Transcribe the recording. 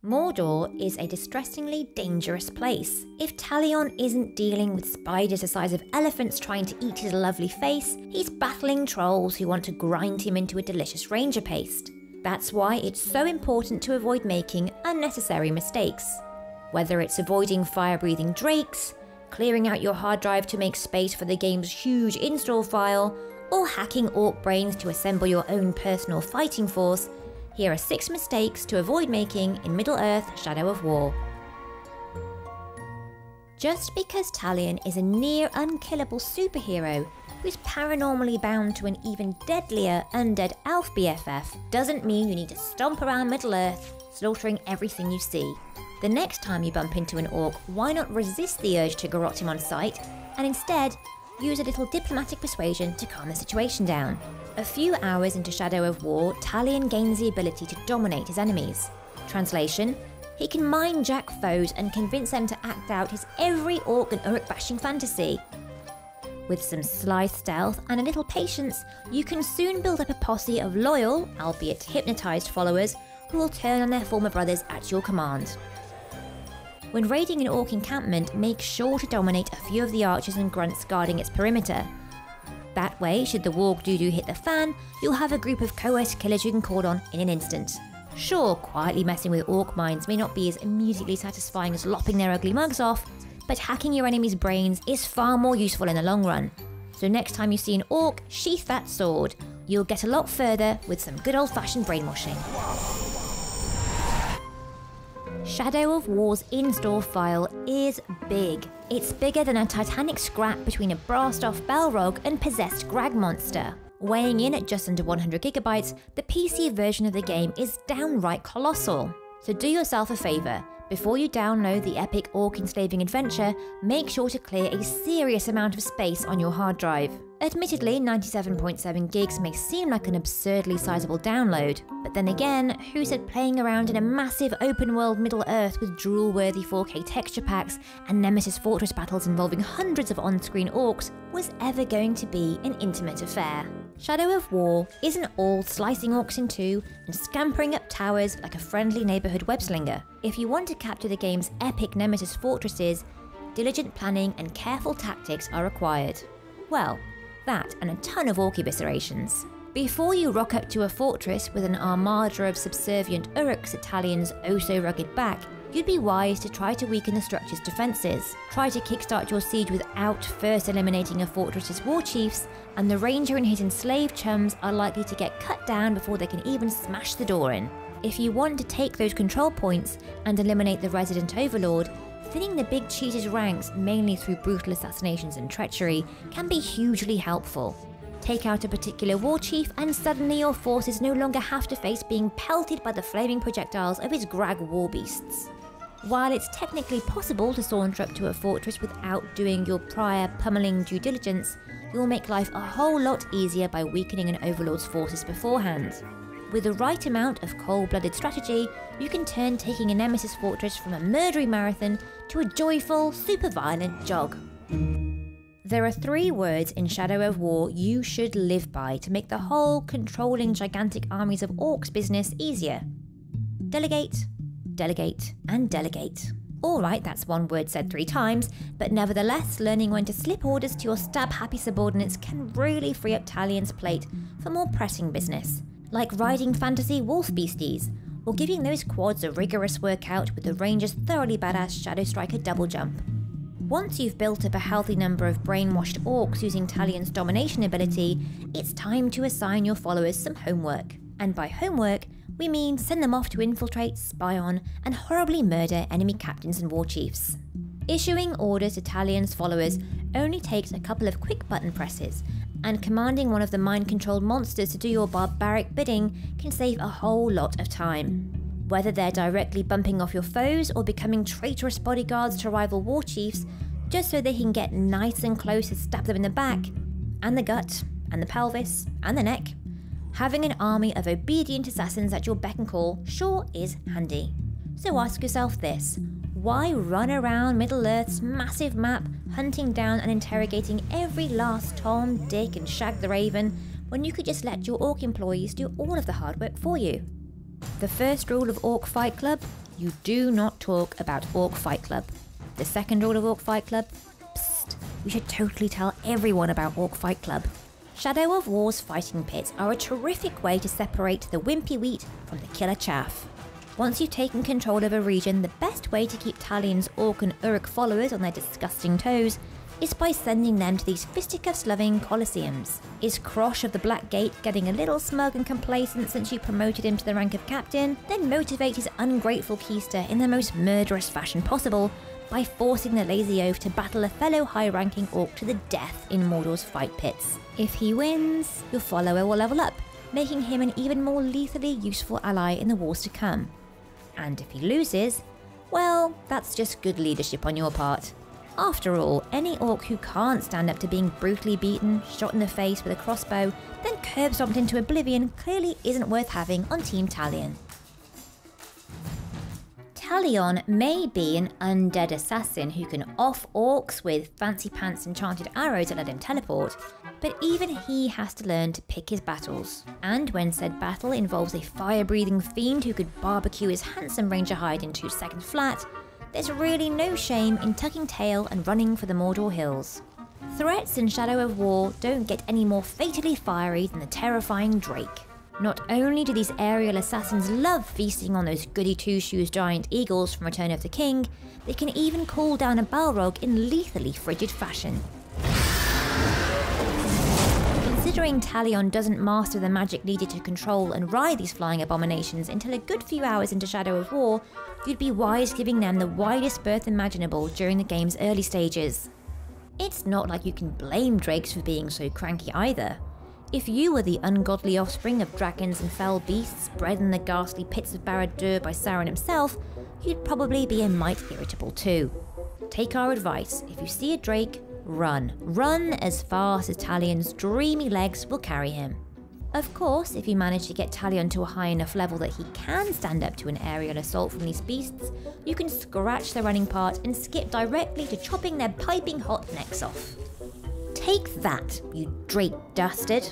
Mordor is a distressingly dangerous place. If Talion isn't dealing with spiders the size of elephants trying to eat his lovely face, he's battling trolls who want to grind him into a delicious ranger paste. That's why it's so important to avoid making unnecessary mistakes. Whether it's avoiding fire-breathing drakes, clearing out your hard drive to make space for the game's huge install file, or hacking orc brains to assemble your own personal fighting force, here are 6 mistakes to avoid making in Middle-earth Shadow of War. Just because Talion is a near unkillable superhero who's paranormally bound to an even deadlier undead elf BFF doesn't mean you need to stomp around Middle-earth, slaughtering everything you see. The next time you bump into an orc, why not resist the urge to garrote him on sight, and instead use a little diplomatic persuasion to calm the situation down. A few hours into Shadow of War, Talion gains the ability to dominate his enemies. Translation: he can mind-jack foes and convince them to act out his every orc and uruk-bashing fantasy. With some sly stealth and a little patience, you can soon build up a posse of loyal, albeit hypnotised followers who will turn on their former brothers at your command. When raiding an orc encampment, make sure to dominate a few of the archers and grunts guarding its perimeter. That way, should the warg doo-doo hit the fan, you'll have a group of coerced killers you can call on in an instant. Sure, quietly messing with orc minds may not be as immediately satisfying as lopping their ugly mugs off, but hacking your enemy's brains is far more useful in the long run. So next time you see an orc, sheath that sword. You'll get a lot further with some good old-fashioned brainwashing. Shadow of War's in-store file is big. It's bigger than a titanic scrap between a brassed-off Balrog and possessed Grag monster. Weighing in at just under 100 gigabytes, the PC version of the game is downright colossal. So do yourself a favour. Before you download the epic orc enslaving adventure, make sure to clear a serious amount of space on your hard drive. Admittedly, 97.7 gigs may seem like an absurdly sizable download, but then again, who said playing around in a massive open-world Middle-earth with drool-worthy 4K texture packs and Nemesis Fortress battles involving hundreds of on-screen orcs was ever going to be an intimate affair? Shadow of War isn't all slicing orcs in two and scampering up towers like a friendly neighbourhood web-slinger. If you want to capture the game's epic Nemesis fortresses, diligent planning and careful tactics are required. Well, that and a ton of orc eviscerations. Before you rock up to a fortress with an armada of subservient uruks at Talion's oh-so-rugged back, you'd be wise to try to weaken the structure's defences. Try to kickstart your siege without first eliminating a fortress's war chiefs, and the ranger and his enslaved chums are likely to get cut down before they can even smash the door in. If you want to take those control points and eliminate the resident overlord, thinning the big cheater's ranks mainly through brutal assassinations and treachery can be hugely helpful. Take out a particular war chief and suddenly your forces no longer have to face being pelted by the flaming projectiles of his Grag war beasts. While it's technically possible to saunter up to a fortress without doing your prior pummeling due diligence, you'll make life a whole lot easier by weakening an overlord's forces beforehand. With the right amount of cold-blooded strategy, you can turn taking a Nemesis fortress from a murdery marathon to a joyful, super-violent jog. There are 3 words in Shadow of War you should live by to make the whole controlling gigantic armies of orcs business easier. Delegate, delegate, and delegate. Alright, that's one word said 3 times, but nevertheless, learning when to slip orders to your stab-happy subordinates can really free up Talion's plate for more pressing business, like riding fantasy wolf beasties, or giving those quads a rigorous workout with the ranger's thoroughly badass Shadow Striker double jump. Once you've built up a healthy number of brainwashed orcs using Talion's domination ability, it's time to assign your followers some homework. And by homework, we mean send them off to infiltrate, spy on, and horribly murder enemy captains and war chiefs. Issuing orders to Talion's followers only takes a couple of quick button presses, and commanding one of the mind-controlled monsters to do your barbaric bidding can save a whole lot of time. Whether they're directly bumping off your foes or becoming traitorous bodyguards to rival war chiefs, just so they can get nice and close and stab them in the back, and the gut, and the pelvis, and the neck, having an army of obedient assassins at your beck and call sure is handy. So ask yourself this: why run around Middle-earth's massive map hunting down and interrogating every last Tom, Dick and Shag the Raven when you could just let your orc employees do all of the hard work for you? The first rule of Orc Fight Club: you do not talk about Orc Fight Club. The second rule of Orc Fight Club? Psst, you should totally tell everyone about Orc Fight Club. Shadow of War's fighting pits are a terrific way to separate the wimpy wheat from the killer chaff. Once you've taken control of a region, the best way to keep Talion's Orc and Uruk followers on their disgusting toes is by sending them to these fisticuffs-loving coliseums. Is Krosh of the Black Gate getting a little smug and complacent since you promoted him to the rank of captain? Then motivate his ungrateful keister in the most murderous fashion possible by forcing the lazy oaf to battle a fellow high-ranking Orc to the death in Mordor's fight pits. If he wins, your follower will level up, making him an even more lethally useful ally in the wars to come. And if he loses, well, that's just good leadership on your part. After all, any Orc who can't stand up to being brutally beaten, shot in the face with a crossbow, then curb-stomped into oblivion clearly isn't worth having on Team Talion. Talion may be an undead assassin who can off Orcs with fancy pants enchanted arrows that let him teleport, but even he has to learn to pick his battles. And when said battle involves a fire-breathing fiend who could barbecue his handsome ranger hide in 2 seconds flat, there's really no shame in tucking tail and running for the Mordor hills. Threats in Shadow of War don't get any more fatally fiery than the terrifying Drake. Not only do these aerial assassins love feasting on those goody two-shoes giant eagles from Return of the King, they can even call down a Balrog in lethally frigid fashion. Considering Talion doesn't master the magic needed to control and ride these flying abominations until a good few hours into Shadow of War, you'd be wise giving them the widest berth imaginable during the game's early stages. It's not like you can blame Drakes for being so cranky either. If you were the ungodly offspring of dragons and fell beasts bred in the ghastly pits of Barad-dûr by Sauron himself, you'd probably be a mite irritable too. Take our advice: if you see a Drake, run. Run as fast as Talion's dreamy legs will carry him. Of course, if you manage to get Talion to a high enough level that he can stand up to an aerial assault from these beasts, you can scratch the running part and skip directly to chopping their piping hot necks off. Take that, you Drake dastard!